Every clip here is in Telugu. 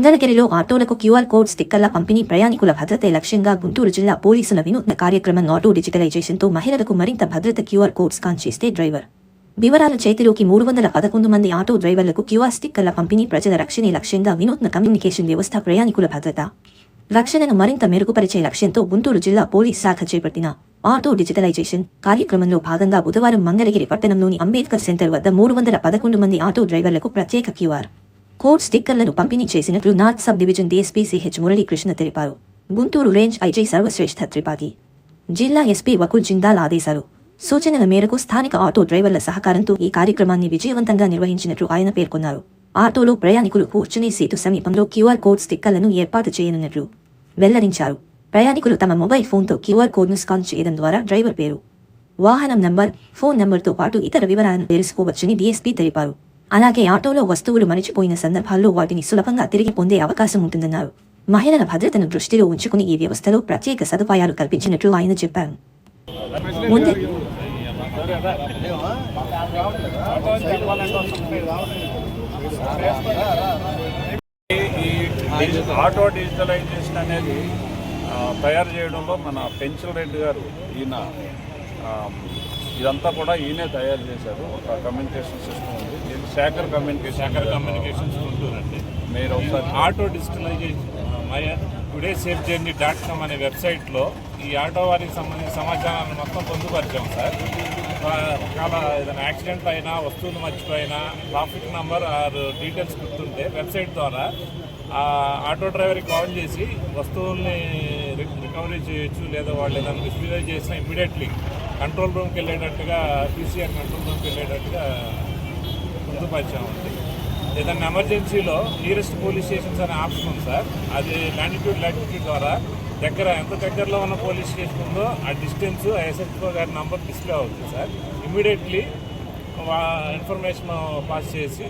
మంగళగిరిలో ఆటోలకు క్యూఆర్ కోడ్ స్టిక్కర్ల పంపిణీ ప్రయాణికుల భద్రతే లక్ష్యంగా గుంటూరు జిల్లా పోలీసుల వినూత్న కార్యక్రమం ఆటో డిజిటలైజేషన్తో మహిళలకు మరింత భద్రత. క్యూఆర్ కోడ్ స్కాన్ చేస్తే డ్రైవర్ వివరాల చేతిలోకి 311 మంది ఆటో డ్రైవర్లకు క్యూఆర్ స్టిక్కర్ల పంపిణీ. ప్రజల రక్షణే లక్ష్యంగా వినూత్న కమ్యూనికేషన్ వ్యవస్థ ప్రయాణికుల భద్రత రక్షణను మరింత మెరుగుపరిచే లక్ష్యంతో గుంటూరు జిల్లా పోలీస్ శాఖ చేపట్టిన ఆటో డిజిటలైజేషన్ కార్యక్రమంలో భాగంగా బుధవారం మంగళగిరి పట్టణంలోని అంబేద్కర్ సెంటర్ వద్ద 311 మంది ఆటో డ్రైవర్లకు ప్రత్యేక క్యూఆర్ కోడ్ స్టిక్కర్లను పంపిణీ చేసినట్లు north sub division DSP CH Muralikrishna తెలిపారు. గుంటూరు రేంజ్ ఐజీ సర్వశ్రేష్ఠ త్రిపాఠి, జిల్లా ఎస్పీ వకుల్ జిందాల్ ఆదేశాలు సూచనల మేరకు స్థానిక ఆటో డ్రైవర్ల సహకారంతో ఈ కార్యక్రమాన్ని విజయవంతంగా నిర్వహించినట్లు ఆయన పేర్కొన్నారు. ఆటోలో ప్రయాణికులు కూర్చునే సీటు సమీపంలో క్యూఆర్ కోడ్ స్టిక్కర్లను ఏర్పాటు చేయనున్నట్లు వెల్లడించారు. ప్రయాణికులు తమ మొబైల్ ఫోన్తో క్యూఆర్ కోడ్ను స్కాన్ చేయడం ద్వారా డ్రైవర్ పేరు, వాహనం నంబర్, ఫోన్ నంబర్తో పాటు ఇతర వివరాలను తెలుసుకోవచ్చని డీఎస్పీ తెలిపారు. అలాగే ఆటోలో వస్తువులు మరిచిపోయిన సందర్భాల్లో వాటిని సులభంగా తిరిగి పొందే అవకాశం ఉంటుందన్నారు. మహిళల భద్రతను దృష్టిలో ఉంచుకుని ఈ వ్యవస్థలో ప్రత్యేక సదుపాయాలు కల్పించినట్లు ఆయన చెప్పారు. ఆటో డిజిటలైజేషన్ అనేది తయారు చేయడంలో మన పెన్సిల్ రెడ్డి గారు ఇదంతా కూడా ఈయనే తయారు చేశారు. ఒక కమ్యూనికేషన్ సిస్టమ్ ఉంది, దీన్ని శాఖర్ కమ్యూనికేషన్స్ ఉంటుందండి. మీరు ఒకసారి ఆటో డిజిటలైజేషన్ టుడే సేఫ్ జర్నీ.com అనే వెబ్సైట్లో ఈ ఆటో వారికి సంబంధించిన సమాచారాన్ని మొత్తం పొందుపరిచాం సార్. చాలా ఏదైనా యాక్సిడెంట్ అయినా, వస్తువులు మర్చిపోయినా, ట్రాఫిక్ నెంబర్ ఆర్ డీటెయిల్స్ గుర్తుంటే వెబ్సైట్ ద్వారా ఆటో డ్రైవర్కి కాల్ చేసి వస్తువుల్ని రికవరీ చేయొచ్చు. లేదా వాళ్ళు ఏదైనా మిస్బిహేవ్ చేసినా ఇమీడియట్లీ కంట్రోల్ రూమ్కి వెళ్ళేటట్టుగా, పీసీఆర్ కంట్రోల్ రూమ్కి వెళ్ళేటట్టుగా పొందుపరిచామండి. ఏదైనా ఎమర్జెన్సీలో నియరెస్ట్ పోలీస్ స్టేషన్స్ అనే ఆప్షన్ ఉంది సార్. అది లాటిట్యూడ్ ద్వారా ఎంత దగ్గరలో ఉన్న పోలీస్ స్టేషన్ ఉందో ఆ డిస్టెన్స్ ఎస్హెచ్ఓ గారి నంబర్ డిస్ప్లే అవుతుంది సార్. ఇమ్మీడియట్లీ ఇన్ఫర్మేషన్ పాస్ చేసి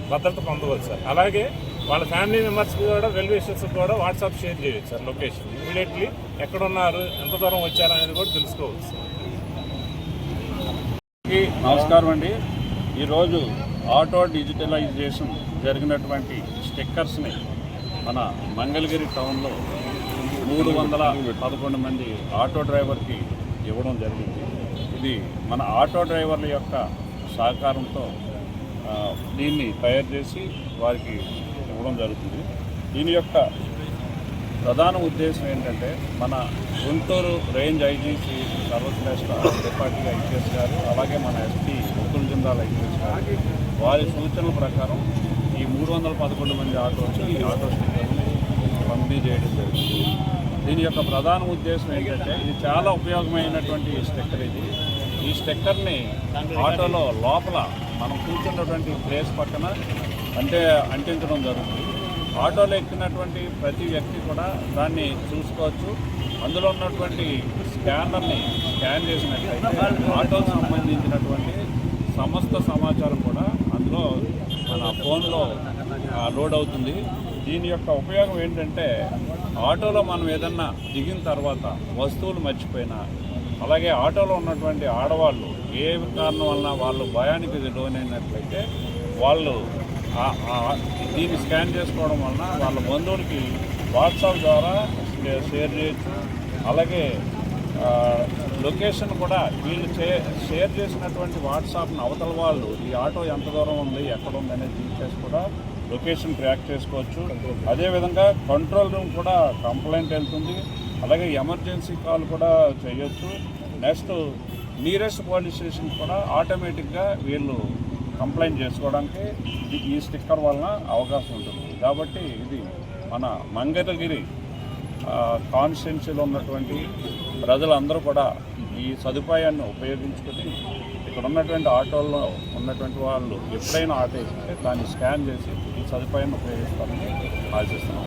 భద్రత పొందవచ్చు సార్. అలాగే వాళ్ళ ఫ్యామిలీ మెంబర్స్కి కూడా, వెల్విషర్స్కి కూడా వాట్సాప్ షేర్ చేయవచ్చు సార్. లొకేషన్ ఇమీడియట్లీ ఎక్కడున్నారు, ఎంత దూరం వచ్చారు అనేది కూడా తెలుసుకోవచ్చు సార్. నమస్కారం అండి. ఈరోజు ఆటో డిజిటలైజేషన్ జరిగినటువంటి స్టిక్కర్స్ని మన మంగళగిరి టౌన్లో 311 మంది ఆటో డ్రైవర్కి ఇవ్వడం జరిగింది. ఇది మన ఆటో డ్రైవర్ల యొక్క సహకారంతో దీన్ని తయారు చేసి వారికి ఇవ్వడం జరుగుతుంది. దీని యొక్క ప్రధాన ఉద్దేశం ఏంటంటే, మన Guntur range IGC Sarvashreshtha Tripathi IPS గారు, అలాగే మన ఎస్పీ వకుల్ జిందాల్ ఐపీఎస్ గారు వారి సూచనల ప్రకారం ఈ 311 మంది ఆటోకి ఈ ఆటో స్టిక్కర్ని పంపిణీ చేయడం జరుగుతుంది. దీని యొక్క ప్రధాన ఉద్దేశం ఏంటంటే, ఇది చాలా ఉపయోగమైనటువంటి స్టిక్కర్. ఈ స్టిక్కర్ని ఆటోలో లోపల మనం కూర్చున్నటువంటి ప్లేస్ పక్కన అంటించడం జరుగుతుంది. ఆటోలో ఎక్కినటువంటి ప్రతి వ్యక్తి కూడా దాన్ని చూసుకోవచ్చు. అందులో ఉన్నటువంటి స్కానర్ని స్కాన్ చేసినట్లయితే ఆటోకు సంబంధించినటువంటి సమస్త సమాచారం కూడా అందులో మన ఫోన్లో లోడ్ అవుతుంది. దీని యొక్క ఉపయోగం ఏంటంటే, ఆటోలో మనం ఏదన్నా దిగిన తర్వాత వస్తువులు మర్చిపోయినా, అలాగే ఆటోలో ఉన్నటువంటి ఆడవాళ్ళు ఏ కారణం వలన వాళ్ళు భయానికి లోనైనట్లయితే వాళ్ళు దీన్ని స్కాన్ చేసుకోవడం వలన వాళ్ళ బంధువులకి వాట్సాప్ ద్వారా షేర్ చేయొచ్చు. అలాగే లొకేషన్ కూడా వీళ్ళు షేర్ చేసినటువంటి వాట్సాప్ని అవతల వాళ్ళు ఈ ఆటో ఎంత దూరం ఉంది, ఎక్కడ ఉంది అనేది డీటెయిల్స్ కూడా లొకేషన్ ట్రాక్ చేసుకోవచ్చు. అదేవిధంగా కంట్రోల్ రూమ్ కూడా కంప్లైంట్ వెళ్తుంది. అలాగే ఎమర్జెన్సీ కాల్ కూడా చేయొచ్చు. నెక్స్ట్ నియరెస్ట్ పోలీస్ స్టేషన్ కూడా ఆటోమేటిక్గా వీళ్ళు కంప్లైంట్ చేసుకోవడానికి ఈ స్టిక్కర్ వలన అవకాశం ఉంటుంది. కాబట్టి ఇది మన మంగళగిరి కాన్స్టిట్యున్సీలో ఉన్నటువంటి ప్రజలందరూ కూడా ఈ సదుపాయాన్ని ఉపయోగించుకొని ఇక్కడ ఉన్నటువంటి ఆటోల్లో ఉన్నటువంటి వాళ్ళు ఎప్పుడైనా ఆటో ఇస్తే దాన్ని స్కాన్ చేసి ఈ సదుపాయాన్ని ఉపయోగిస్తారని ఆశిస్తున్నాం.